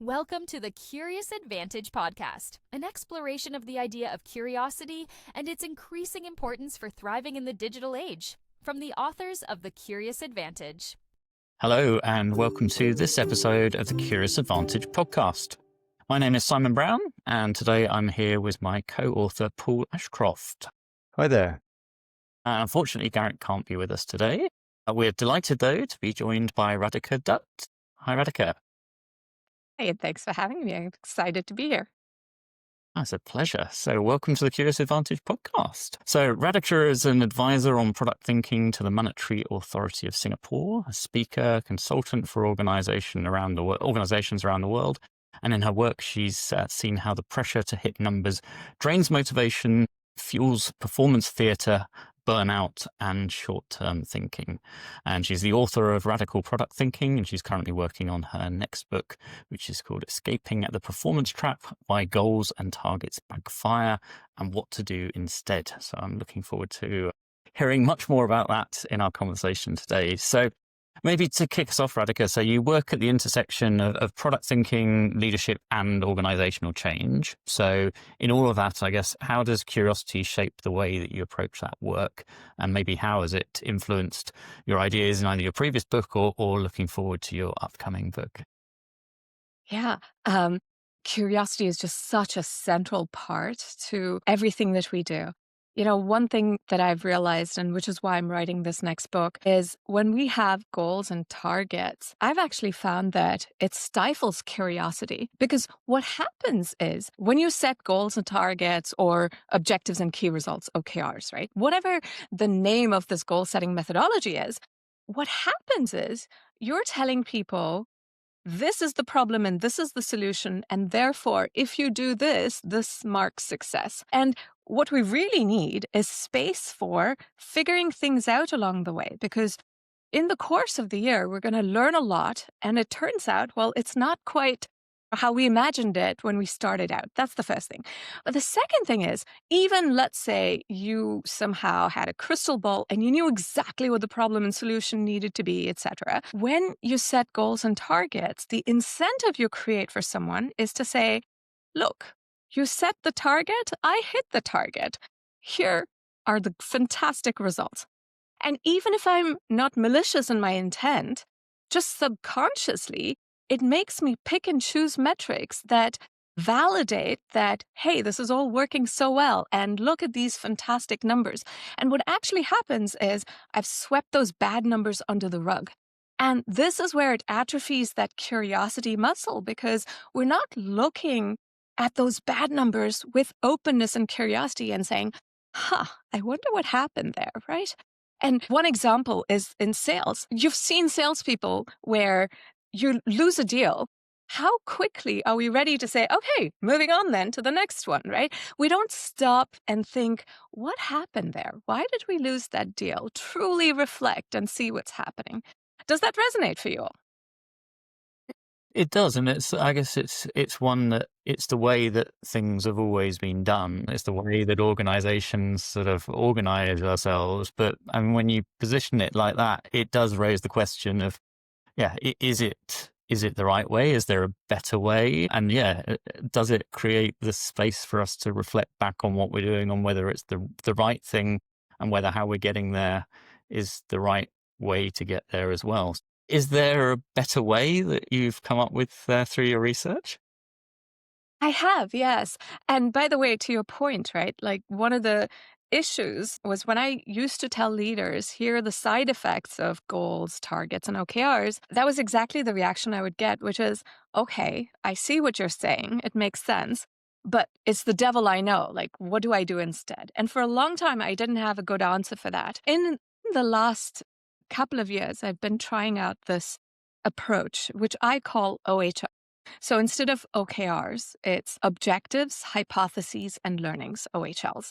Welcome to the Curious Advantage podcast, an exploration of the idea of curiosity and its increasing importance for thriving in the digital age. From the authors of The Curious Advantage. Hello, and welcome to this episode of the Curious Advantage podcast. My name is Simon Brown, and today I'm here with my co-author, Paul Ashcroft. Hi there. Unfortunately, Garrett can't be with us today. We're delighted, though, to be joined by Radhika Dutt. Hi, Radhika. Hey, thanks for having me. I'm excited to be here. It's a pleasure. So welcome to the Curious Advantage podcast. So Radhika is an advisor on product thinking to the Monetary Authority of Singapore, a speaker, consultant for organizations around the world. And in her work, she's seen how the pressure to hit numbers drains motivation, fuels performance theatre, burnout, and short-term thinking. And she's the author of Radical Product Thinking, and she's currently working on her next book, which is called Escaping the Performance Trap: Why Goals and Targets Backfire and What to Do Instead. So I'm looking forward to hearing much more about that in our conversation today. So maybe to kick us off, Radhika, so you work at the intersection of product thinking, leadership, and organizational change. So in all of that, I guess, how does curiosity shape the way that you approach that work? And maybe how has it influenced your ideas in either your previous book or looking forward to your upcoming book? Yeah. Curiosity is just such a central part to everything that we do. You know, one thing that I've realized, and which is why I'm writing this next book, is when we have goals and targets, I've actually found that it stifles curiosity. Because what happens is when you set goals and targets or objectives and key results, OKRs, right? Whatever the name of this goal setting methodology is, what happens is you're telling people, this is the problem and this is the solution. And therefore, if you do this, this marks success. And what we really need is space for figuring things out along the way, because in the course of the year, we're going to learn a lot. And it turns out, well, it's not quite how we imagined it when we started out. That's the first thing. But the second thing is, even let's say you somehow had a crystal ball and you knew exactly what the problem and solution needed to be, etc. When you set goals and targets, the incentive you create for someone is to say, look, you set the target, I hit the target. Here are the fantastic results. And even if I'm not malicious in my intent, just subconsciously, it makes me pick and choose metrics that validate that, hey, this is all working so well, and look at these fantastic numbers. And what actually happens is I've swept those bad numbers under the rug. And this is where it atrophies that curiosity muscle, because we're not looking at those bad numbers with openness and curiosity and saying, I wonder what happened there, right? And one example is in sales. You've seen salespeople where you lose a deal. How quickly are we ready to say, okay, moving on then to the next one, right? We don't stop and think, what happened there? Why did we lose that deal? Truly reflect and see what's happening. Does that resonate for you all? It does, and I guess it's one that it's the way that things have always been done. It's the way that organizations sort of organize ourselves. But when you position it like that, it does raise the question of, is it the right way? Is there a better way? And does it create the space for us to reflect back on what we're doing, on whether it's the right thing and whether how we're getting there is the right way to get there as well? Is there a better way that you've come up with through your research? I have, yes. And by the way, to your point, right? Like one of the issues was when I used to tell leaders, here are the side effects of goals, targets, and OKRs. That was exactly the reaction I would get, which is, okay, I see what you're saying. It makes sense. But it's the devil I know. Like, what do I do instead? And for a long time, I didn't have a good answer for that. In the last couple of years, I've been trying out this approach, which I call OHL. So instead of OKRs, it's objectives, hypotheses, and learnings, OHLs.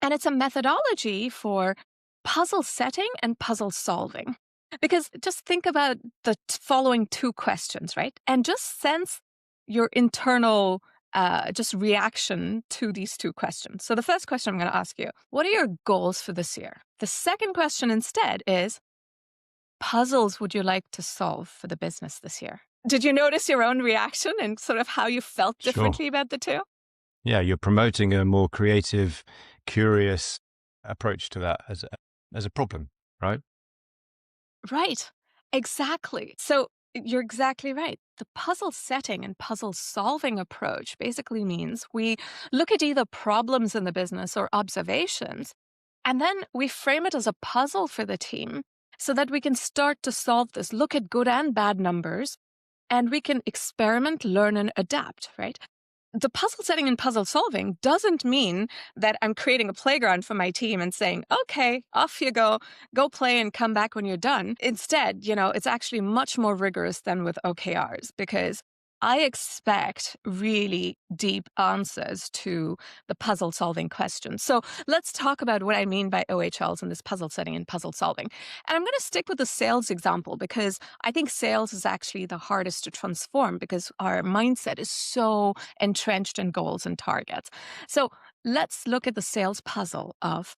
And it's a methodology for puzzle setting and puzzle solving. Because just think about the following two questions, right? And just sense your internal just reaction to these two questions. So the first question I'm going to ask you, what are your goals for this year? The second question instead is, puzzles would you like to solve for the business this year? Did you notice your own reaction and sort of how you felt Sure. differently about the two? Yeah, you're promoting a more creative, curious approach to that as a problem, right? Right. Exactly. So you're exactly right. The puzzle setting and puzzle solving approach basically means we look at either problems in the business or observations, and then we frame it as a puzzle for the team so that we can start to solve this, look at good and bad numbers, and we can experiment, learn, and adapt, right? The puzzle setting and puzzle solving doesn't mean that I'm creating a playground for my team and saying, okay, off you go play and come back when you're done. Instead, it's actually much more rigorous than with OKRs because I expect really deep answers to the puzzle solving questions. So let's talk about what I mean by OHLs and this puzzle setting and puzzle solving. And I'm going to stick with the sales example because I think sales is actually the hardest to transform because our mindset is so entrenched in goals and targets. So let's look at the sales puzzle of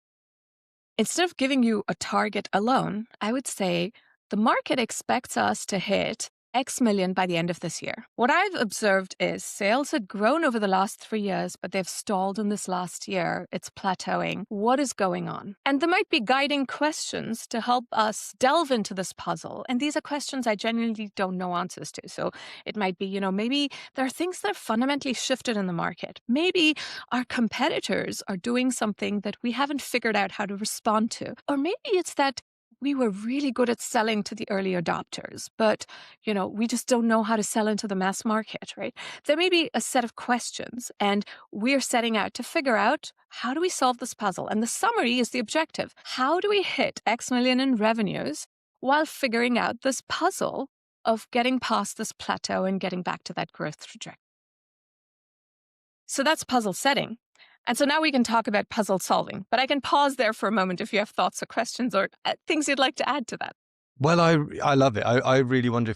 instead of giving you a target alone, I would say the market expects us to hit X million by the end of this year. What I've observed is sales had grown over the last 3 years, but they've stalled in this last year. It's plateauing. What is going on? And there might be guiding questions to help us delve into this puzzle. And these are questions I genuinely don't know answers to. So it might be, maybe there are things that are fundamentally shifted in the market. Maybe our competitors are doing something that we haven't figured out how to respond to. Or maybe it's that we were really good at selling to the early adopters, but, we just don't know how to sell into the mass market, right? There may be a set of questions, and we're setting out to figure out how do we solve this puzzle? And the summary is the objective. How do we hit X million in revenues while figuring out this puzzle of getting past this plateau and getting back to that growth trajectory? So that's puzzle setting. And so now we can talk about puzzle solving, but I can pause there for a moment if you have thoughts or questions or things you'd like to add to that. Well, I love it. I really wonder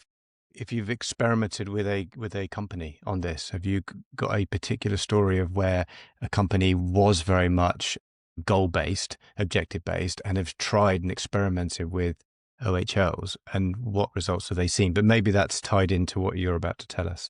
if you've experimented with a company on this. Have you got a particular story of where a company was very much goal-based, objective-based, and have tried and experimented with OHLs, and what results have they seen? But maybe that's tied into what you're about to tell us.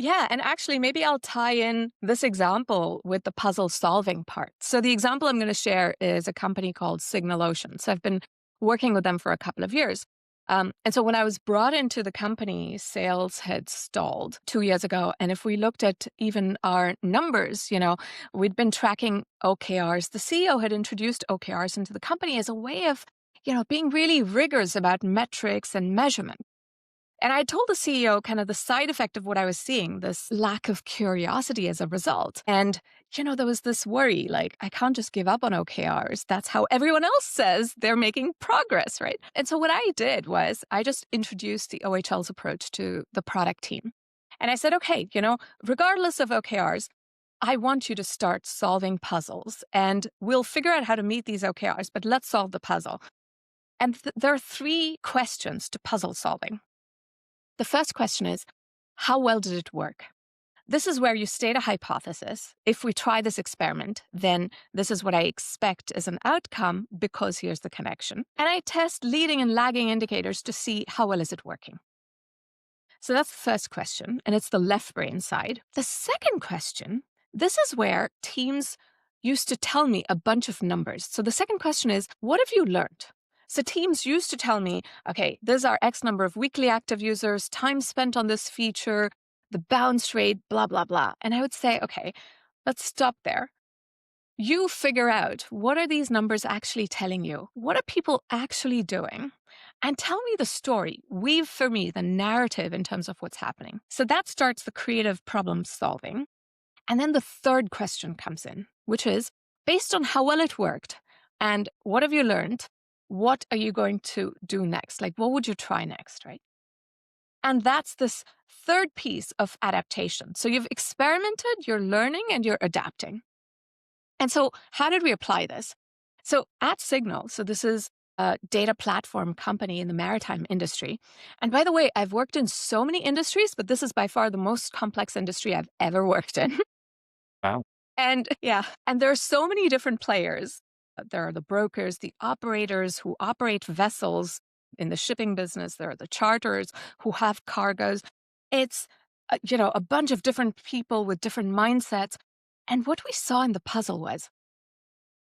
Yeah, and actually, maybe I'll tie in this example with the puzzle solving part. So the example I'm going to share is a company called Signal Ocean. So I've been working with them for a couple of years. And so when I was brought into the company, sales had stalled 2 years ago. And if we looked at even our numbers, we'd been tracking OKRs. The CEO had introduced OKRs into the company as a way of, being really rigorous about metrics and measurement. And I told the CEO kind of the side effect of what I was seeing, this lack of curiosity as a result. And, there was this worry, like, I can't just give up on OKRs. That's how everyone else says they're making progress, right? And so what I did was I just introduced the OHL's approach to the product team. And I said, okay, regardless of OKRs, I want you to start solving puzzles and we'll figure out how to meet these OKRs, but let's solve the puzzle. And there are 3 questions to puzzle solving. The first question is, how well did it work? This is where you state a hypothesis. If we try this experiment, then this is what I expect as an outcome because here's the connection. And I test leading and lagging indicators to see how well is it working. So that's the first question, and it's the left brain side. The second question, this is where teams used to tell me a bunch of numbers. So the second question is, what have you learned? So teams used to tell me, okay, there's our X number of weekly active users, time spent on this feature, the bounce rate, blah, blah, blah. And I would say, okay, let's stop there. You figure out, what are these numbers actually telling you? What are people actually doing? And tell me the story. Weave for me the narrative in terms of what's happening. So that starts the creative problem solving. And then the third question comes in, which is, based on how well it worked and what have you learned, what are you going to do next? Like, what would you try next, right? And that's this third piece of adaptation. So you've experimented, you're learning, and you're adapting. And so how did we apply this? So at Signal, so this is a data platform company in the maritime industry. And by the way, I've worked in so many industries, but this is by far the most complex industry I've ever worked in. Wow. And there are so many different players. There are the brokers, the operators who operate vessels, in the shipping business, there are the charters who have cargoes. It's, a bunch of different people with different mindsets. And what we saw in the puzzle was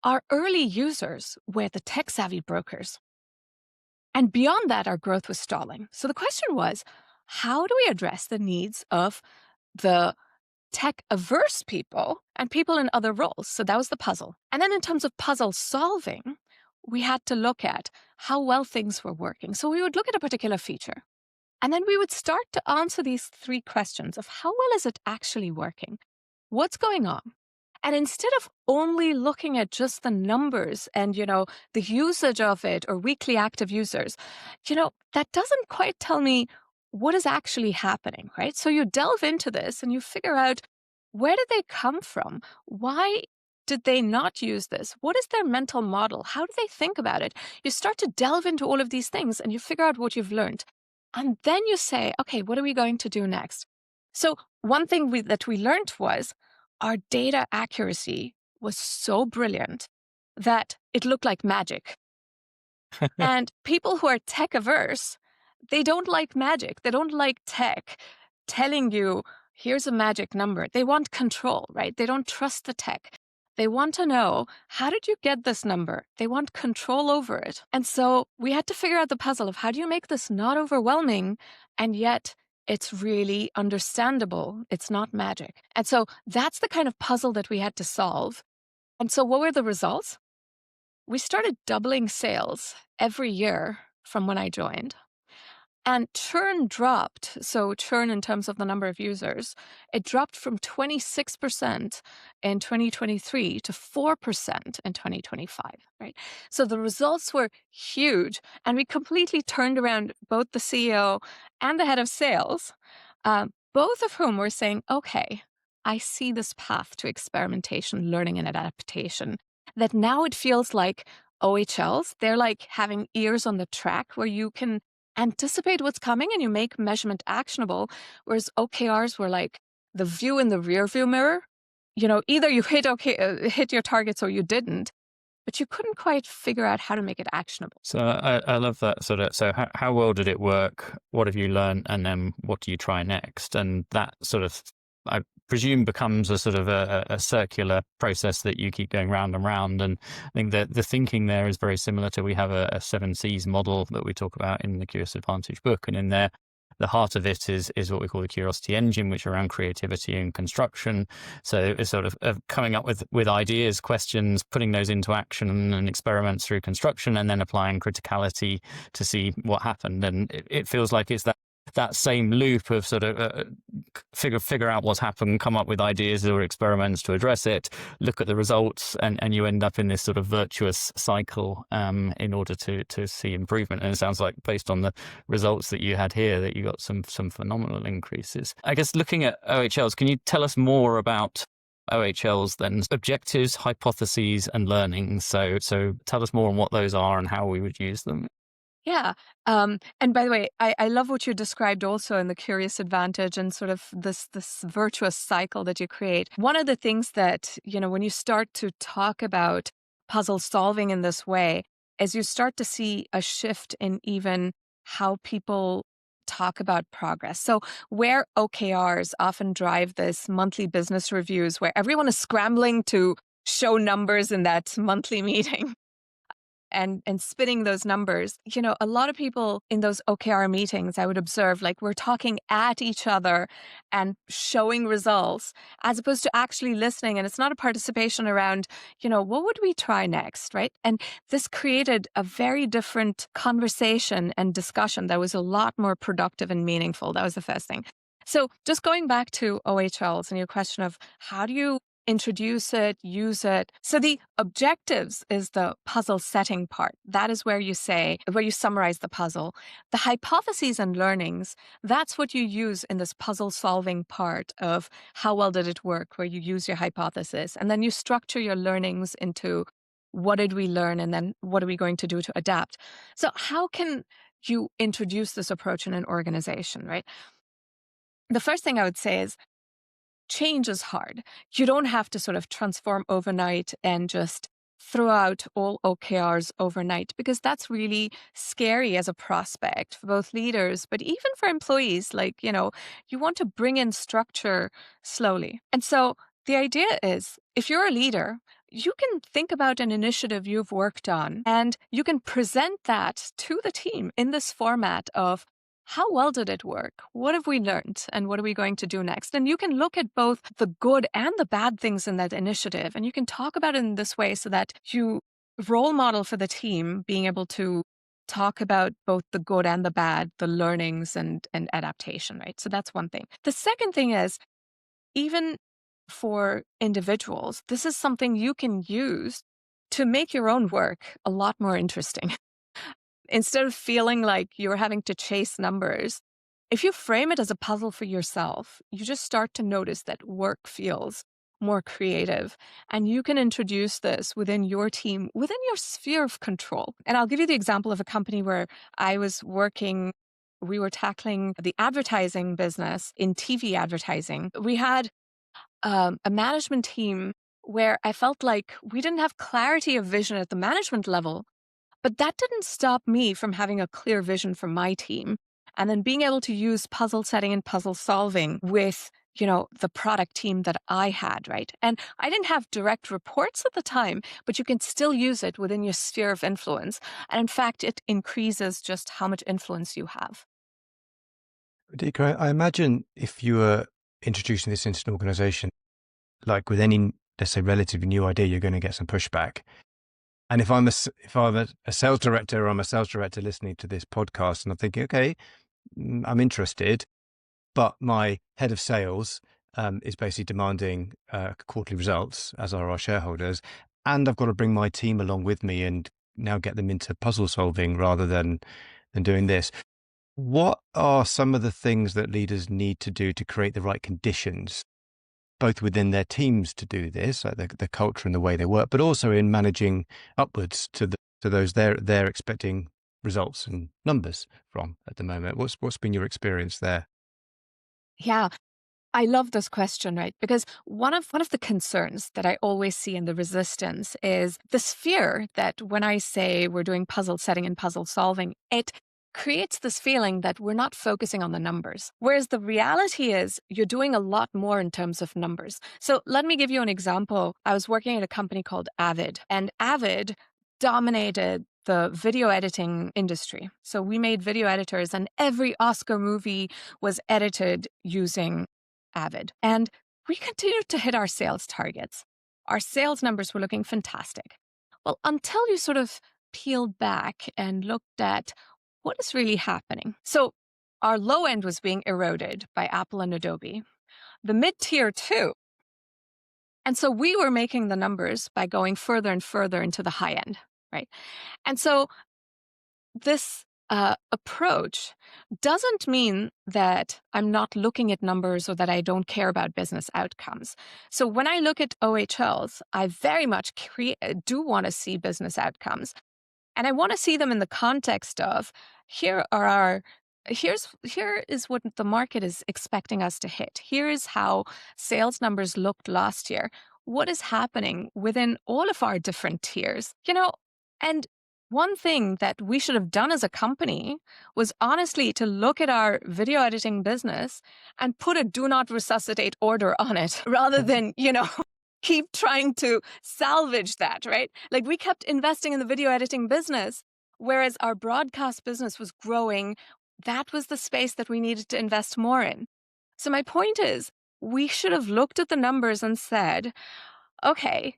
our early users were the tech-savvy brokers. And beyond that, our growth was stalling. So the question was, how do we address the needs of the tech-averse people and people in other roles? So that was the puzzle. And then in terms of puzzle solving, we had to look at how well things were working. So we would look at a particular feature, and then we would start to answer these three questions of how well is it actually working? What's going on? And instead of only looking at just the numbers and, the usage of it or weekly active users, that doesn't quite tell me what is actually happening, right? So you delve into this and you figure out, where did they come from? Why did they not use this? What is their mental model? How do they think about it? You start to delve into all of these things and you figure out what you've learned. And then you say, okay, what are we going to do next? So one thing that we learned was our data accuracy was so brilliant that it looked like magic. And people who are tech averse, they don't like magic. They don't like tech telling you, here's a magic number. They want control, right? They don't trust the tech. They want to know, how did you get this number? They want control over it. And so we had to figure out the puzzle of how do you make this not overwhelming and yet it's really understandable. It's not magic. And so that's the kind of puzzle that we had to solve. And so what were the results? We started doubling sales every year from when I joined. And churn dropped. So churn in terms of the number of users, it dropped from 26% in 2023 to 4% in 2025, right? So the results were huge. And we completely turned around both the CEO and the head of sales, both of whom were saying, okay, I see this path to experimentation, learning, and adaptation, that now it feels like OHLs, they're like having ears on the track where you can anticipate what's coming and you make measurement actionable, whereas OKRs were like the view in the rear view mirror. Either you hit your targets or you didn't, but you couldn't quite figure out how to make it actionable. So I love that sort of, so how well did it work? What have you learned? And then what do you try next? And that sort of, I presume, becomes a sort of a circular process that you keep going round and round. And I think that the thinking there is very similar to, we have a 7 C's model that we talk about in the Curious Advantage book. And in there, the heart of it is what we call the curiosity engine, which is around creativity and construction. So it's sort of coming up with ideas, questions, putting those into action and experiments through construction, and then applying criticality to see what happened. And it feels like it's that same loop of sort of figure out what's happened, come up with ideas or experiments to address it, look at the results, and you end up in this sort of virtuous cycle in order to see improvement. And it sounds like, based on the results that you had here, that you got some phenomenal increases. I guess, looking at OHLs, can you tell us more about OHLs then? Objectives, hypotheses, and learning. So tell us more on what those are and how we would use them. Yeah. And by the way, I love what you described also in the Curious Advantage and sort of this virtuous cycle that you create. One of the things that, when you start to talk about puzzle solving in this way, is you start to see a shift in even how people talk about progress. So where OKRs often drive this monthly business reviews where everyone is scrambling to show numbers in that monthly meeting, and spitting those numbers. A lot of people in those OKR meetings, I would observe, like, we're talking at each other and showing results as opposed to actually listening. And it's not a participation around, what would we try next, right? And this created a very different conversation and discussion that was a lot more productive and meaningful. That was the first thing. So just going back to OHLs and your question of how do you introduce it, use it. So the objectives is the puzzle setting part. That is where you summarize the puzzle. The hypotheses and learnings, that's what you use in this puzzle solving part of how well did it work, where you use your hypothesis. And then you structure your learnings into what did we learn and then what are we going to do to adapt. So how can you introduce this approach in an organization, right? The first thing I would say is, change is hard. You don't have to sort of transform overnight and just throughout all OKRs overnight, because that's really scary as a prospect for both leaders, but even for employees. Like, you want to bring in structure slowly. And so the idea is, if you're a leader, you can think about an initiative you've worked on and you can present that to the team in this format of, how well did it work? What have we learned? And what are we going to do next? And you can look at both the good and the bad things in that initiative. And you can talk about it in this way so that you role model for the team being able to talk about both the good and the bad, the learnings and adaptation, right? So that's one thing. The second thing is, even for individuals, this is something you can use to make your own work a lot more interesting. Instead of feeling like you're having to chase numbers, if you frame it as a puzzle for yourself, you just start to notice that work feels more creative. And you can introduce this within your team, within your sphere of control. And I'll give you the example of a company where I was working. We were tackling the advertising business in TV advertising. We had a management team where I felt like we didn't have clarity of vision at the management level. But that didn't stop me from having a clear vision for my team and then being able to use puzzle setting and puzzle solving with, the product team that I had, right? And I didn't have direct reports at the time, but you can still use it within your sphere of influence. And in fact, it increases just how much influence you have. Radhika, I imagine if you were introducing this into an organization, like with any, let's say, relatively new idea, you're going to get some pushback. And if I'm a sales director, or I'm a sales director listening to this podcast, and I'm thinking, okay, I'm interested, but my head of sales is basically demanding quarterly results, as are our shareholders, and I've got to bring my team along with me and now get them into puzzle solving rather than doing this. What are some of the things that leaders need to do to create the right conditions, both within their teams to do this, like the culture and the way they work, but also in managing upwards to those they're expecting results and numbers from at the moment? What's been your experience there? Yeah, I love this question, right? Because one of the concerns that I always see in the resistance is this fear that when I say we're doing puzzle setting and puzzle solving, it creates this feeling that we're not focusing on the numbers. Whereas the reality is you're doing a lot more in terms of numbers. So let me give you an example. I was working at a company called Avid, and Avid dominated the video editing industry. So we made video editors, and every Oscar movie was edited using Avid. And we continued to hit our sales targets. Our sales numbers were looking fantastic. Well, until you sort of peeled back and looked at what is really happening. So our low end was being eroded by Apple and Adobe, the mid-tier too. And so we were making the numbers by going further and further into the high end, right? And so this approach doesn't mean that I'm not looking at numbers or that I don't care about business outcomes. So when I look at OHLs, I very much do want to see business outcomes. And I want to see them in the context of here is what the market is expecting us to hit. Here is how sales numbers looked last year. What is happening within all of our different tiers? And one thing that we should have done as a company was honestly to look at our video editing business and put a do not resuscitate order on it rather than, keep trying to salvage that, right? Like we kept investing in the video editing business, whereas our broadcast business was growing. That was the space that we needed to invest more in. So my point is, we should have looked at the numbers and said, okay,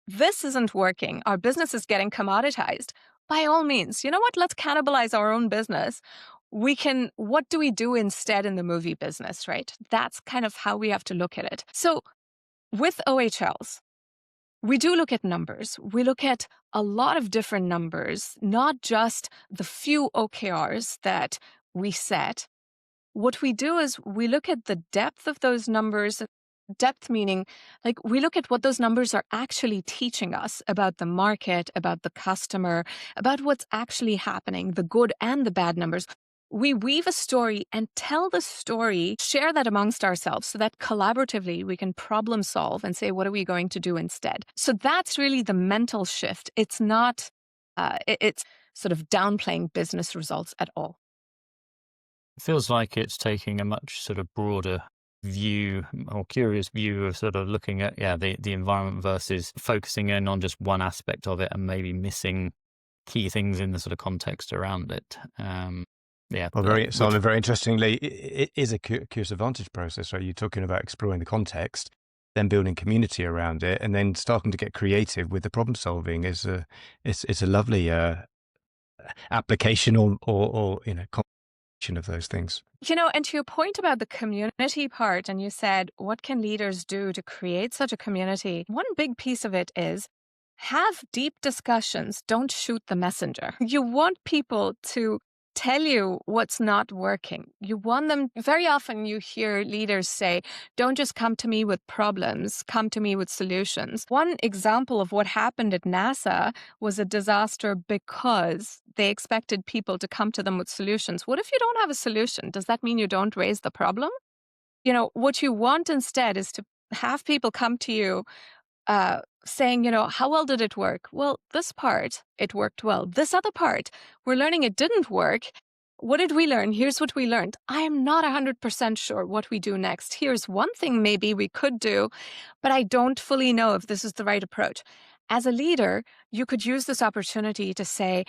this isn't working. Our business is getting commoditized. By all means, you know what? Let's cannibalize our own business. What do we do instead in the movie business, right? That's kind of how we have to look at it. So with OHLs, we do look at numbers. We look at a lot of different numbers, not just the few OKRs that we set. What we do is we look at the depth of those numbers. Depth meaning, like we look at what those numbers are actually teaching us about the market, about the customer, about what's actually happening, the good and the bad numbers. we weave a story and tell the story, share that amongst ourselves so that collaboratively we can problem solve and say, what are we going to do instead? So that's really the mental shift. It's not, it's sort of downplaying business results at all. It feels like it's taking a much sort of broader view or curious view of sort of looking at, the environment versus focusing in on just one aspect of it and maybe missing key things in the sort of context around it. Well, Simon, very interestingly, it is a curious advantage process, right? You're talking about exploring the context, then building community around it, and then starting to get creative with the problem solving. It's a lovely application or combination of those things. And to your point about the community part, and you said, what can leaders do to create such a community? One big piece of it is have deep discussions. Don't shoot the messenger. You want people to tell you what's not working. You want them, very often you hear leaders say, don't just come to me with problems, come to me with solutions. One example of what happened at NASA was a disaster because they expected people to come to them with solutions. What if you don't have a solution? Does that mean you don't raise the problem? What you want instead is to have people come to you saying, how well did it work? Well, this part, it worked well. This other part, we're learning it didn't work. What did we learn? Here's what we learned. I am not 100% sure what we do next. Here's one thing maybe we could do, but I don't fully know if this is the right approach. As a leader, you could use this opportunity to say,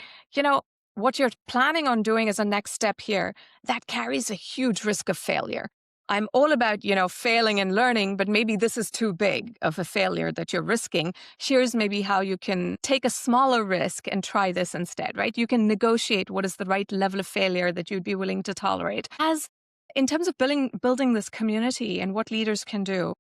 what you're planning on doing as a next step here, that carries a huge risk of failure. I'm all about, failing and learning, but maybe this is too big of a failure that you're risking. Here's maybe how you can take a smaller risk and try this instead, right? You can negotiate what is the right level of failure that you'd be willing to tolerate. As in terms of building this community and what leaders can do,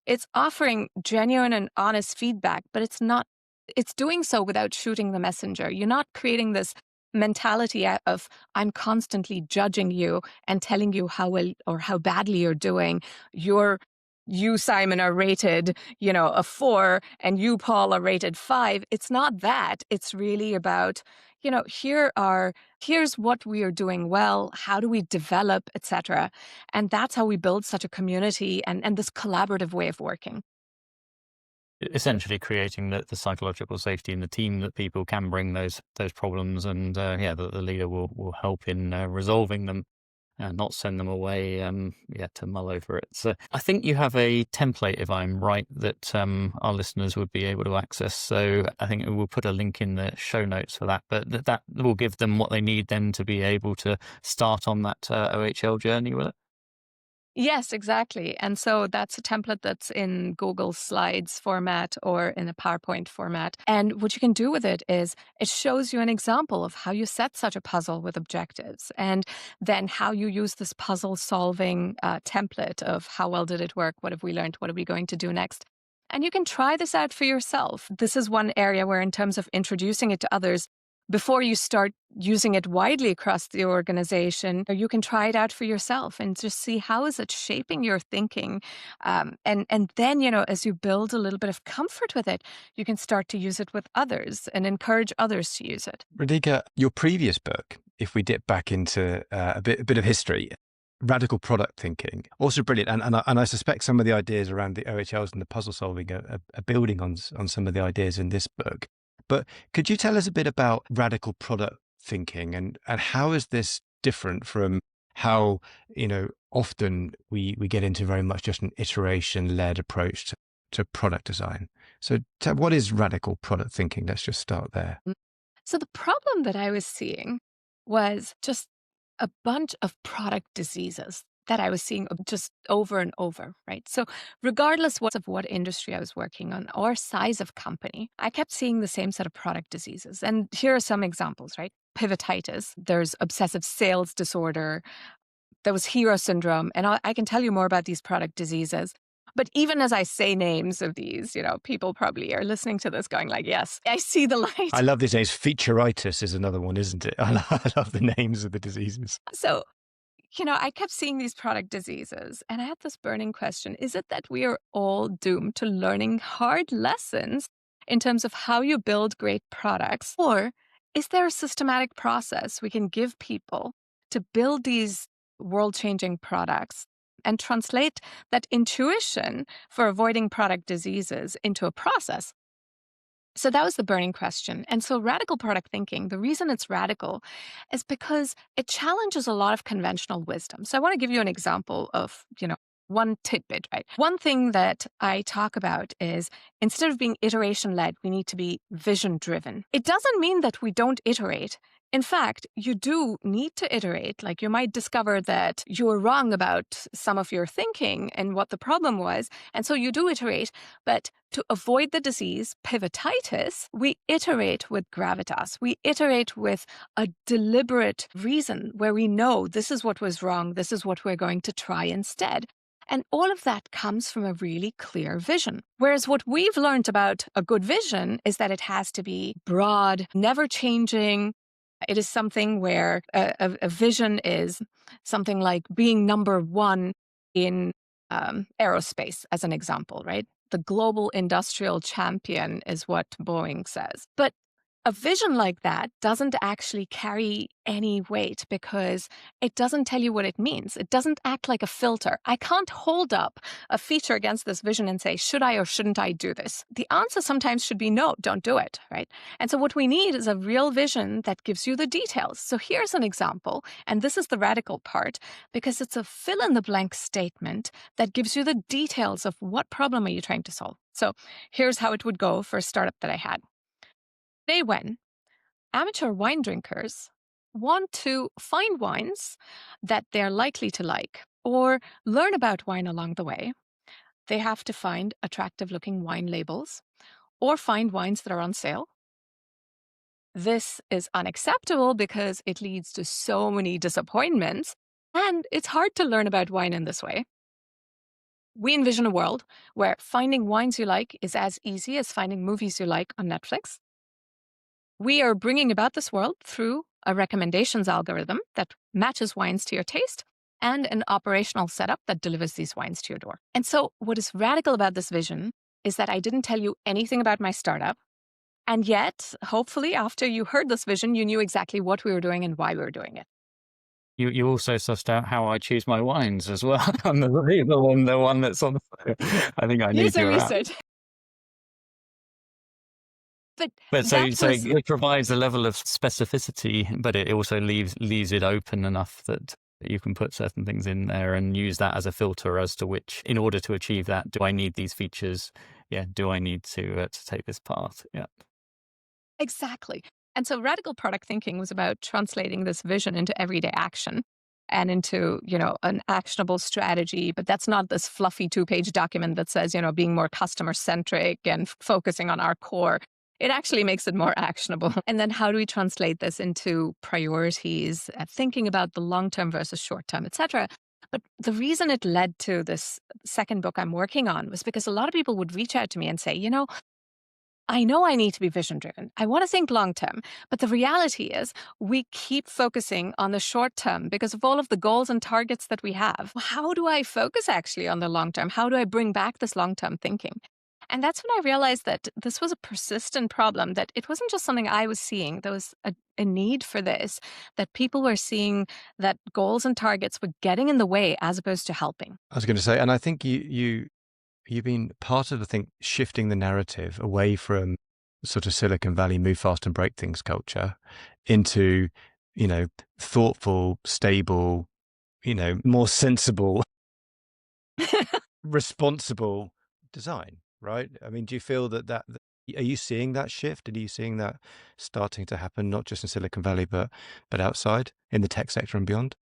it's offering genuine and honest feedback, but it's doing so without shooting the messenger. You're not creating this mentality of I'm constantly judging you and telling you how well or how badly you're doing. You, Simon, are rated, a 4 and you, Paul, are rated 5. It's not that. It's really about, here's what we are doing well. How do we develop, etc. And that's how we build such a community and this collaborative way of working. Essentially creating the psychological safety in the team that people can bring those problems and that the leader will help in resolving them and not send them away to mull over it. So I think you have a template, if I'm right, that our listeners would be able to access. So I think we'll put a link in the show notes for that, but that will give them what they need then to be able to start on that OHL journey with it. Yes, exactly. And so that's a template that's in Google Slides format or in a PowerPoint format. And what you can do with it is it shows you an example of how you set such a puzzle with objectives and then how you use this puzzle solving template of how well did it work? What have we learned? What are we going to do next? And you can try this out for yourself. This is one area where in terms of introducing it to others, before you start using it widely across the organization, you can try it out for yourself and just see how is it shaping your thinking. And then, as you build a little bit of comfort with it, you can start to use it with others and encourage others to use it. Radhika, your previous book, if we dip back into a bit of history, Radical Product Thinking, also brilliant. And I suspect some of the ideas around the OHLs and the puzzle solving are building on some of the ideas in this book. But could you tell us a bit about radical product thinking and how is this different from how, often we get into very much just an iteration-led approach to product design? So what is radical product thinking? Let's just start there. So the problem that I was seeing was just a bunch of product diseases that I was seeing just over and over, right? So regardless of what industry I was working on or size of company, I kept seeing the same set of product diseases. And here are some examples, right? Pivotitis, there's obsessive sales disorder, there was hero syndrome, and I can tell you more about these product diseases. But even as I say names of these, people probably are listening to this going like, yes, I see the light. I love these names. Featureitis is another one, isn't it? I love the names of the diseases. So I kept seeing these product diseases and I had this burning question. Is it that we are all doomed to learning hard lessons in terms of how you build great products? Or is there a systematic process we can give people to build these world-changing products and translate that intuition for avoiding product diseases into a process. So that was the burning question. And so radical product thinking, the reason it's radical is because it challenges a lot of conventional wisdom. So I want to give you an example of, one tidbit, right? One thing that I talk about is instead of being iteration-led, we need to be vision-driven. It doesn't mean that we don't iterate. In fact, you do need to iterate. Like, you might discover that you were wrong about some of your thinking and what the problem was. And so you do iterate. But to avoid the disease, pivotitis, we iterate with gravitas. We iterate with a deliberate reason where we know this is what was wrong. This is what we're going to try instead. And all of that comes from a really clear vision. Whereas what we've learned about a good vision is that it has to be broad, never changing. It is something where a vision is something like being number one in aerospace, as an example, right? The global industrial champion is what Boeing says. But a vision like that doesn't actually carry any weight because it doesn't tell you what it means. It doesn't act like a filter. I can't hold up a feature against this vision and say, should I or shouldn't I do this? The answer sometimes should be no, don't do it, right? And so what we need is a real vision that gives you the details. So here's an example, and this is the radical part, because it's a fill-in-the-blank statement that gives you the details of what problem are you trying to solve. So here's how it would go for a startup that I had. Day when amateur wine drinkers want to find wines that they're likely to like or learn about wine along the way, they have to find attractive-looking wine labels or find wines that are on sale. This is unacceptable because it leads to so many disappointments, and it's hard to learn about wine in this way. We envision a world where finding wines you like is as easy as finding movies you like on Netflix. We are bringing about this world through a recommendations algorithm that matches wines to your taste and an operational setup that delivers these wines to your door. And so what is radical about this vision is that I didn't tell you anything about my startup. And yet, hopefully, after you heard this vision, you knew exactly what we were doing and why we were doing it. You also sussed out how I choose my wines as well. I'm the one that's on the I think I need your app. Research. But so it provides a level of specificity, but it also leaves it open enough that you can put certain things in there and use that as a filter as to which, in order to achieve that, do I need these features? Yeah, do I need to take this path? Yeah. Exactly. And so radical product thinking was about translating this vision into everyday action and into, an actionable strategy. But that's not this fluffy 2-page document that says, being more customer-centric and focusing on our core. It actually makes it more actionable. And then how do we translate this into priorities, thinking about the long-term versus short-term, et cetera? But the reason it led to this second book I'm working on was because a lot of people would reach out to me and say, I know I need to be vision-driven. I want to think long-term. But the reality is we keep focusing on the short-term because of all of the goals and targets that we have. How do I focus actually on the long-term? How do I bring back this long-term thinking? And that's when I realized that this was a persistent problem, that it wasn't just something I was seeing. There was a need for this, that people were seeing that goals and targets were getting in the way as opposed to helping. I was going to say, and I think you've been part of, shifting the narrative away from sort of Silicon Valley move fast and break things culture into, thoughtful, stable, more sensible, responsible design. Right? I mean, do you feel that are you seeing that shift? And are you seeing that starting to happen, not just in Silicon Valley, but outside in the tech sector and beyond?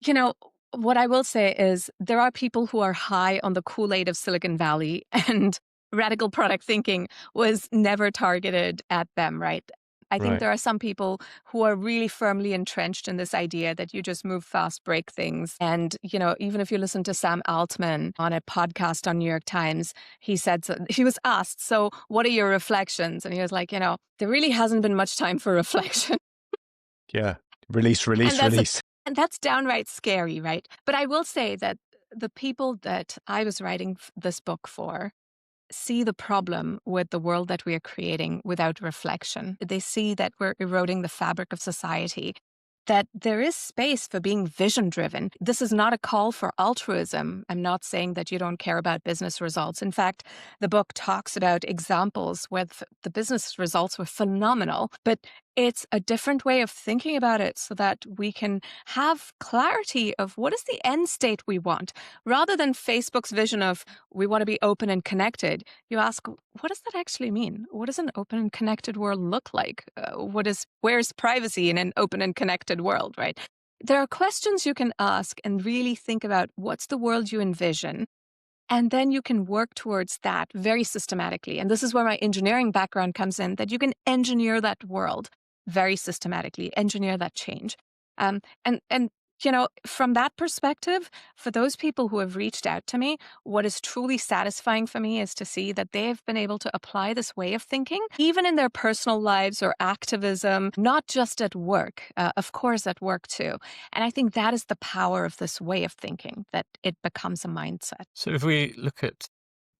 What I will say is there are people who are high on the Kool-Aid of Silicon Valley, and radical product thinking was never targeted at them, right? I think there are some people who are really firmly entrenched in this idea that you just move fast, break things. And, even if you listen to Sam Altman on a podcast on New York Times, he was asked, so what are your reflections? And he was like, there really hasn't been much time for reflection. Yeah. Release. And that's downright scary, right? But I will say that the people that I was writing this book for see the problem with the world that we are creating without reflection. They see that we're eroding the fabric of society. that there is space for being vision-driven. This is not a call for altruism. I'm not saying that you don't care about business results. In fact, the book talks about examples where the business results were phenomenal, but it's a different way of thinking about it so that we can have clarity of what is the end state we want. Rather than Facebook's vision of we want to be open and connected, you ask, what does that actually mean? What does an open and connected world look like? Where's privacy in an open and connected world, right? There are questions you can ask and really think about what's the world you envision. And then you can work towards that very systematically. And this is where my engineering background comes in, that you can engineer that world very systematically, engineer that change. And from that perspective, for those people who have reached out to me, what is truly satisfying for me is to see that they've been able to apply this way of thinking, even in their personal lives or activism, not just at work, of course, at work too. And I think that is the power of this way of thinking, that it becomes a mindset. So if we look at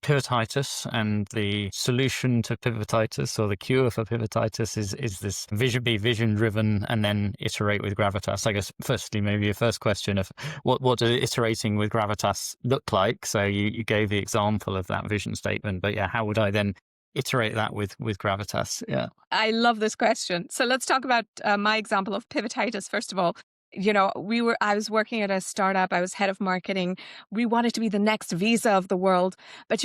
pivotitis, and the solution to pivotitis, or the cure for pivotitis, is this be vision driven and then iterate with gravitas. I guess firstly, maybe your first question of what does iterating with gravitas look like? So you gave the example of that vision statement, but yeah, how would I then iterate that with gravitas? Yeah, I love this question. So let's talk about my example of pivotitis first of all. I was working at a startup. I was head of marketing. We wanted to be the next Visa of the world. But,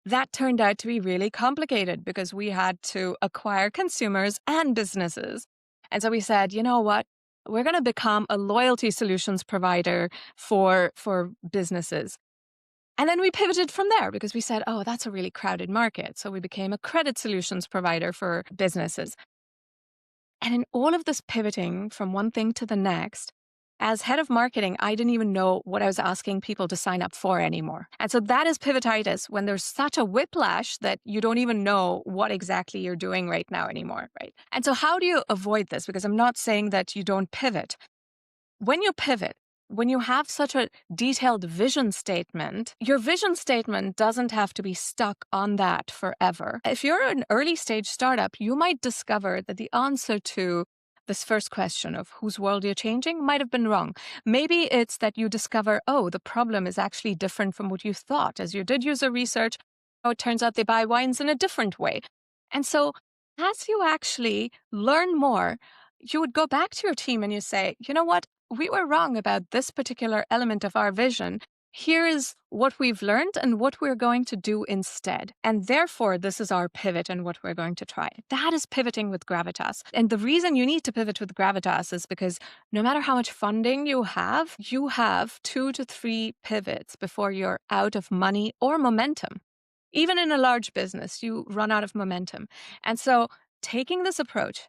that turned out to be really complicated because we had to acquire consumers and businesses. And so we said, you know what? We're going to become a loyalty solutions provider for businesses. And then we pivoted from there because we said, oh, that's a really crowded market. So we became a credit solutions provider for businesses. And in all of this pivoting from one thing to the next, as head of marketing, I didn't even know what I was asking people to sign up for anymore. And so that is pivotitis, when there's such a whiplash that you don't even know what exactly you're doing right now anymore, right? And so how do you avoid this? Because I'm not saying that you don't pivot. When you pivot, when you have such a detailed vision statement, your vision statement doesn't have to be stuck on that forever. If you're an early stage startup, you might discover that the answer to this first question of whose world you're changing might have been wrong. Maybe it's that you discover, oh, the problem is actually different from what you thought. As you did user research, it turns out they buy wines in a different way. And so as you actually learn more, you would go back to your team and you say, you know what? We were wrong about this particular element of our vision. Here is what we've learned and what we're going to do instead. And therefore, this is our pivot and what we're going to try. That is pivoting with gravitas. And the reason you need to pivot with gravitas is because no matter how much funding you have 2 to 3 pivots before you're out of money or momentum. Even in a large business, you run out of momentum. And so taking this approach,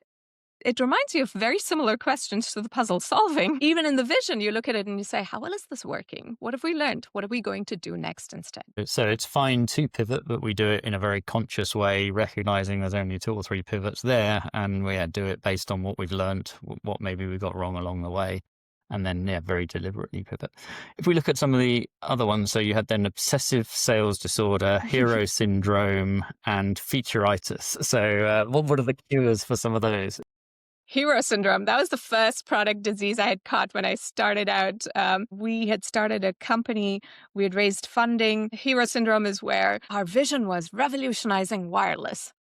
it reminds you of very similar questions to the puzzle solving. Even in the vision, you look at it and you say, how well is this working? What have we learned? What are we going to do next instead? So it's fine to pivot, but we do it in a very conscious way, recognizing there's only 2 or 3 pivots there, and we do it based on what we've learned, what maybe we got wrong along the way, and then very deliberately pivot. If we look at some of the other ones, so you had then obsessive sales disorder, hero syndrome, and featureitis. So what are the cures for some of those? Hero syndrome. That was the first product disease I had caught when I started out. We had started a company. We had raised funding. Hero syndrome is where our vision was revolutionizing wireless.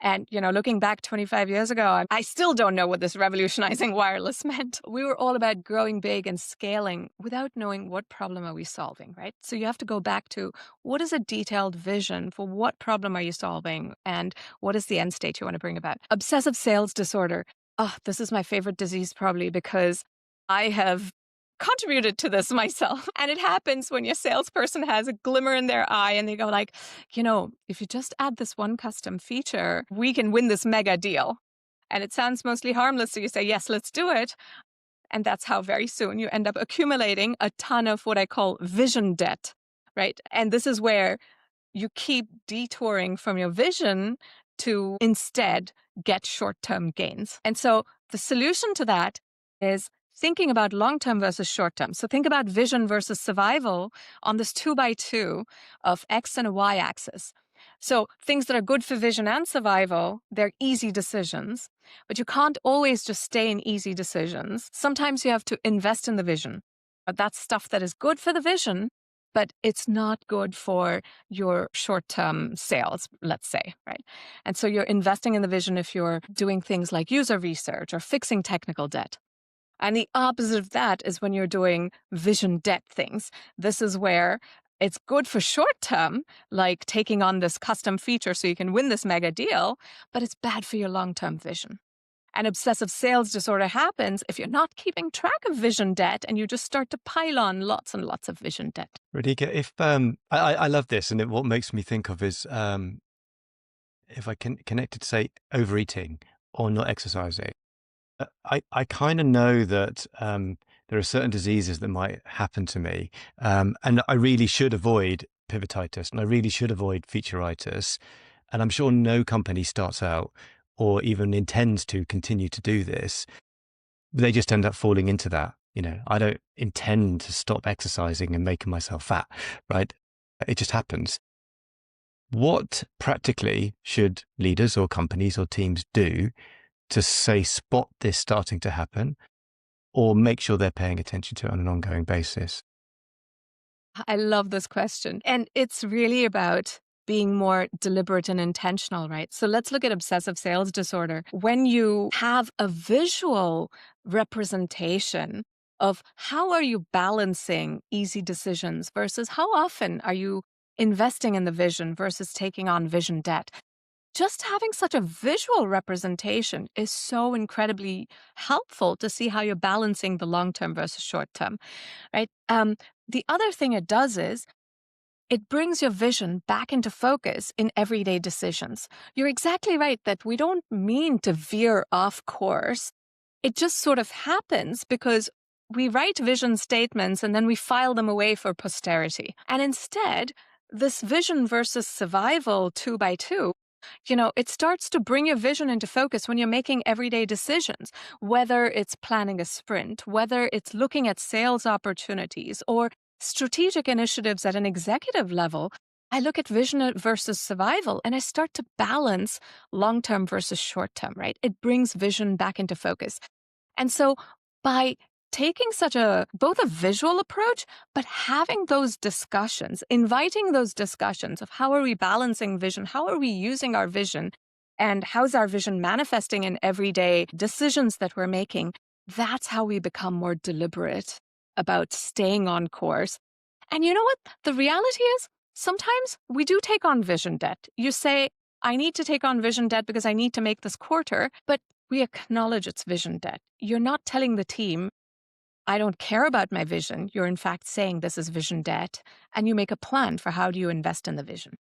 And, looking back 25 years ago, I still don't know what this revolutionizing wireless meant. We were all about growing big and scaling without knowing what problem are we solving, right? So you have to go back to what is a detailed vision for what problem are you solving and what is the end state you want to bring about. Obsessive sales disorder. Oh, this is my favorite disease probably because I have contributed to this myself. And it happens when your salesperson has a glimmer in their eye and they go like, if you just add this one custom feature, we can win this mega deal. And it sounds mostly harmless. So you say, yes, let's do it. And that's how very soon you end up accumulating a ton of what I call vision debt, right? And this is where you keep detouring from your vision to instead get short-term gains. And so the solution to that is thinking about long-term versus short-term. So think about vision versus survival on this 2x2 of X and a Y axis. So things that are good for vision and survival, they're easy decisions, but you can't always just stay in easy decisions. Sometimes you have to invest in the vision. But that's stuff that is good for the vision, but it's not good for your short-term sales, let's say, right? And so you're investing in the vision if you're doing things like user research or fixing technical debt. And the opposite of that is when you're doing vision debt things. This is where it's good for short term, like taking on this custom feature so you can win this mega deal, but it's bad for your long-term vision. And obsessive sales disorder happens if you're not keeping track of vision debt and you just start to pile on lots and lots of vision debt. Radhika, if I love this, and what makes me think of is if I can connect it to, say, overeating or not exercising. I kind of know that there are certain diseases that might happen to me, and I really should avoid pivotitis, and I really should avoid featureitis. And I'm sure no company starts out or even intends to continue to do this. They just end up falling into that. I don't intend to stop exercising and making myself fat, right? It just happens. What practically should leaders or companies or teams do to, say, spot this starting to happen or make sure they're paying attention to it on an ongoing basis? I love this question. And it's really about being more deliberate and intentional, right? So let's look at obsessive sales disorder. When you have a visual representation of how are you balancing easy decisions versus how often are you investing in the vision versus taking on vision debt, just having such a visual representation is so incredibly helpful to see how you're balancing the long-term versus short-term, right? The other thing it does is it brings your vision back into focus in everyday decisions. You're exactly right that we don't mean to veer off course. It just sort of happens because we write vision statements and then we file them away for posterity. And instead, this vision versus survival 2x2, it starts to bring your vision into focus when you're making everyday decisions, whether it's planning a sprint, whether it's looking at sales opportunities or strategic initiatives at an executive level. I look at vision versus survival and I start to balance long-term versus short-term, right? It brings vision back into focus. And so by taking both a visual approach, but having those discussions, inviting those discussions of how are we balancing vision, how are we using our vision, and how's our vision manifesting in everyday decisions that we're making, that's how we become more deliberate about staying on course. And you know what? The reality is sometimes we do take on vision debt. You say, I need to take on vision debt because I need to make this quarter, but we acknowledge it's vision debt. You're not telling the team, I don't care about my vision. You're in fact saying this is vision debt, and you make a plan for how do you invest in the vision.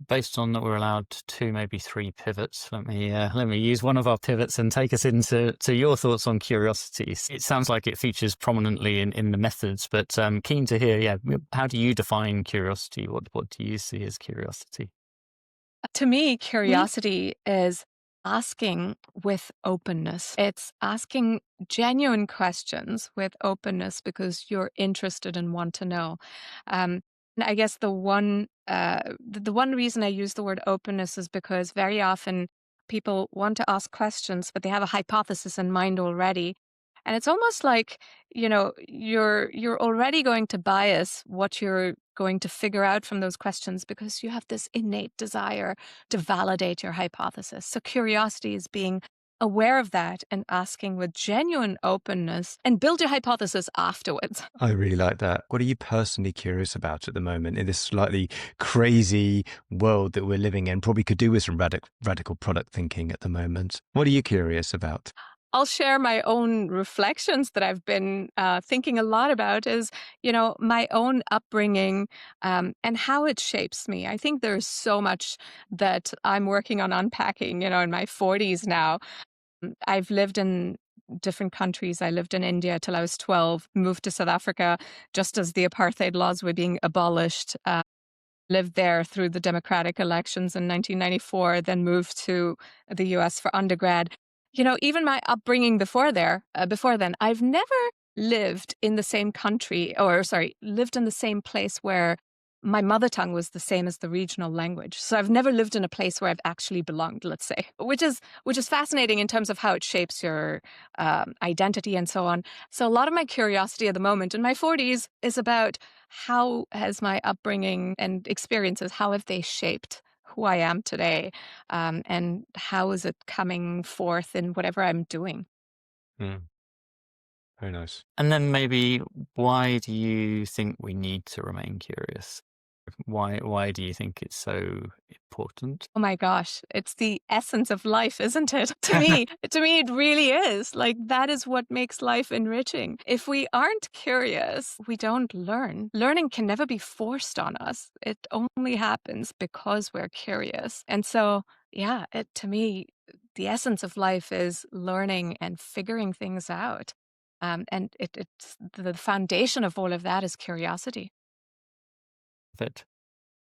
Based on that, we're allowed 2, maybe 3 pivots. Let me use one of our pivots and take us into your thoughts on curiosity. It sounds like it features prominently in the methods, but keen to hear, how do you define curiosity? What do you see as curiosity? To me, curiosity is asking with openness. It's asking genuine questions with openness because you're interested and want to know. And I guess the one reason I use the word openness is because very often people want to ask questions, but they have a hypothesis in mind already. And it's almost like, you're already going to bias what you're going to figure out from those questions because you have this innate desire to validate your hypothesis. So curiosity is being aware of that and asking with genuine openness and build your hypothesis afterwards. I really like that. What are you personally curious about at the moment in this slightly crazy world that we're living in? Probably could do with some radical product thinking at the moment. What are you curious about? I'll share my own reflections that I've been thinking a lot about is, my own upbringing and how it shapes me. I think there's so much that I'm working on unpacking, in my 40s now. I've lived in different countries. I lived in India till I was 12, moved to South Africa just as the apartheid laws were being abolished. Lived there through the democratic elections in 1994, then moved to the US for undergrad. Even my upbringing before then, I've never lived in the same country lived in the same place where my mother tongue was the same as the regional language. So I've never lived in a place where I've actually belonged, let's say, which is fascinating in terms of how it shapes your identity and so on. So a lot of my curiosity at the moment in my 40s is about how has my upbringing and experiences, how have they shaped who I am today, and how is it coming forth in whatever I'm doing? Mm, very nice. And then maybe, why do you think we need to remain curious? Why do you think it's so important? Oh my gosh, it's the essence of life, isn't it? To me, it really is. Like, that is what makes life enriching. If we aren't curious, we don't learn. Learning can never be forced on us. It only happens because we're curious. And so, yeah, to me, the essence of life is learning and figuring things out. And it's the foundation of all of that is curiosity. But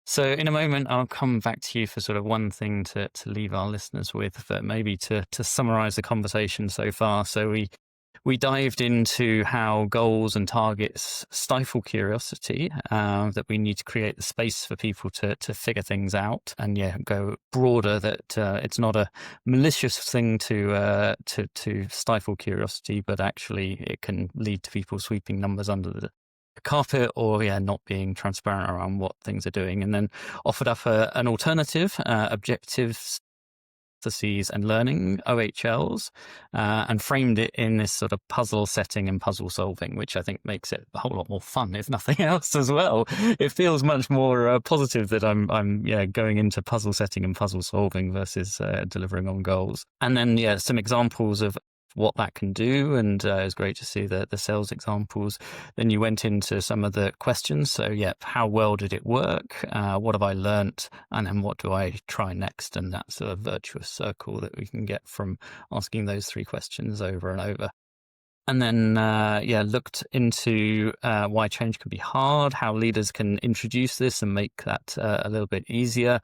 so in a moment, I'll come back to you for sort of one thing to leave our listeners with, but maybe to summarize the conversation so far. So we dived into how goals and targets stifle curiosity, that we need to create the space for people to figure things out, and go broader, that it's not a malicious thing to stifle curiosity, but actually it can lead to people sweeping numbers under the carpet, or not being transparent around what things are doing. And then offered up an alternative, objectives, hypotheses and learning, OHLs, and framed it in this sort of puzzle setting and puzzle solving, which I think makes it a whole lot more fun, if nothing else, as well. It feels much more positive that I'm going into puzzle setting and puzzle solving versus delivering on goals. And then some examples of what that can do, and it was great to see the sales examples. Then you went into some of the questions. So how well did it work? What have I learnt? And then what do I try next? And that sort of virtuous circle that we can get from asking those three questions over and over. And then looked into why change can be hard, how leaders can introduce this and make that a little bit easier,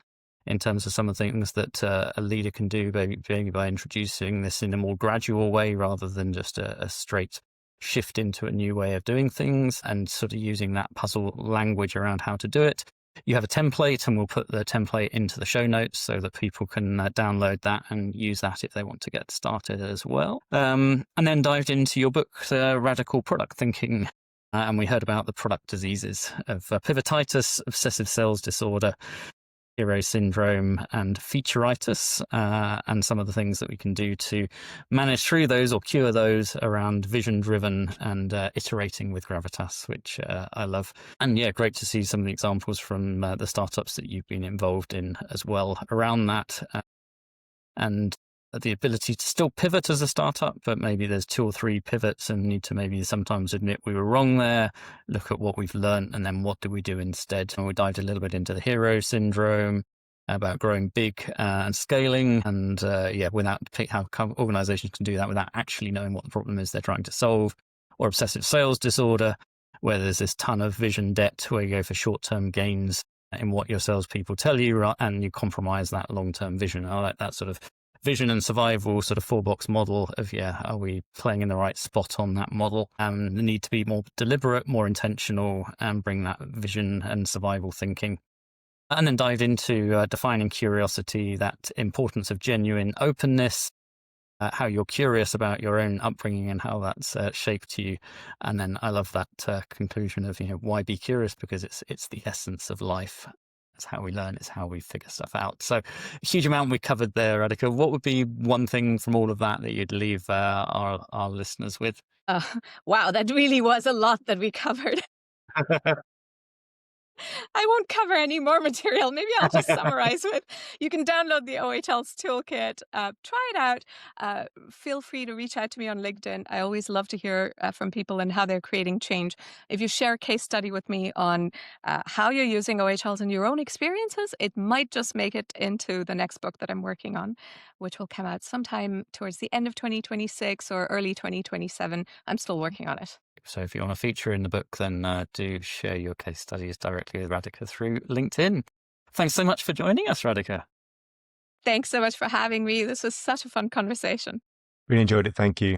in terms of some of the things that a leader can do, maybe by introducing this in a more gradual way rather than just a straight shift into a new way of doing things, and sort of using that puzzle language around how to do it. You have a template, and we'll put the template into the show notes so that people can download that and use that if they want to get started as well. And then dived into your book, Radical Product Thinking. And we heard about the product diseases of pivotitis, obsessive sales disorder, hero syndrome, and featureitis, and some of the things that we can do to manage through those or cure those around vision driven and iterating with gravitas, which I love. And great to see some of the examples from the startups that you've been involved in as well around that, and the ability to still pivot as a startup, but maybe there's 2 or 3 pivots and need to maybe sometimes admit we were wrong there, look at what we've learned, and then what do we do instead. And we dived a little bit into the hero syndrome, about growing big and scaling, and without how organizations can do that without actually knowing what the problem is they're trying to solve, or obsessive sales disorder, where there's this ton of vision debt where you go for short-term gains in what your salespeople tell you, and you compromise that long-term vision. I like that sort of vision and survival sort of 4-box model of, are we playing in the right spot on that model? The need to be more deliberate, more intentional, and bring that vision and survival thinking. And then dive into defining curiosity, that importance of genuine openness, how you're curious about your own upbringing and how that's shaped you. And then I love that conclusion of, why be curious? Because it's the essence of life. It's how we learn, it's how we figure stuff out. So a huge amount we covered there, Radhika. What would be one thing from all of that you'd leave our listeners with? Wow, that really was a lot that we covered. I won't cover any more material. Maybe I'll just summarize with, you can download the OHLs toolkit, try it out. Feel free to reach out to me on LinkedIn. I always love to hear from people and how they're creating change. If you share a case study with me on how you're using OHLs in your own experiences, it might just make it into the next book that I'm working on, which will come out sometime towards the end of 2026 or early 2027. I'm still working on it. So if you want to feature in the book, then do share your case studies directly with Radhika through LinkedIn. Thanks so much for joining us, Radhika. Thanks so much for having me. This was such a fun conversation. Really enjoyed it. Thank you.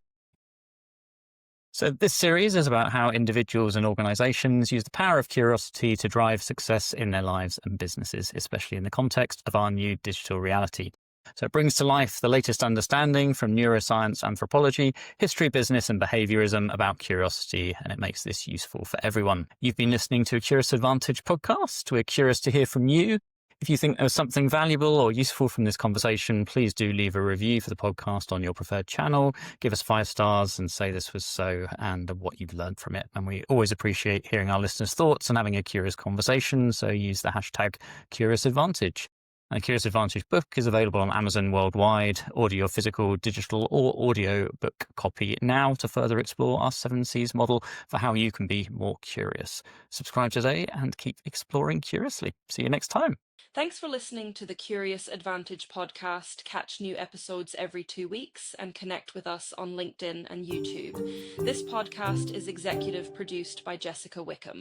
So this series is about how individuals and organizations use the power of curiosity to drive success in their lives and businesses, especially in the context of our new digital reality. So it brings to life the latest understanding from neuroscience, anthropology, history, business, and behaviorism about curiosity, and it makes this useful for everyone. You've been listening to a Curious Advantage podcast. We're curious to hear from you. If you think there was something valuable or useful from this conversation, please do leave a review for the podcast on your preferred channel. Give us 5 stars and say this was so and what you've learned from it. And we always appreciate hearing our listeners' thoughts and having a curious conversation. So use the hashtag CuriousAdvantage. And the Curious Advantage book is available on Amazon worldwide, audio, physical, digital, or audio book copy now to further explore our 7 C's model for how you can be more curious. Subscribe today and keep exploring curiously. See you next time. Thanks for listening to the Curious Advantage podcast. Catch new episodes every 2 weeks and connect with us on LinkedIn and YouTube. This podcast is executive produced by Jessica Wickham.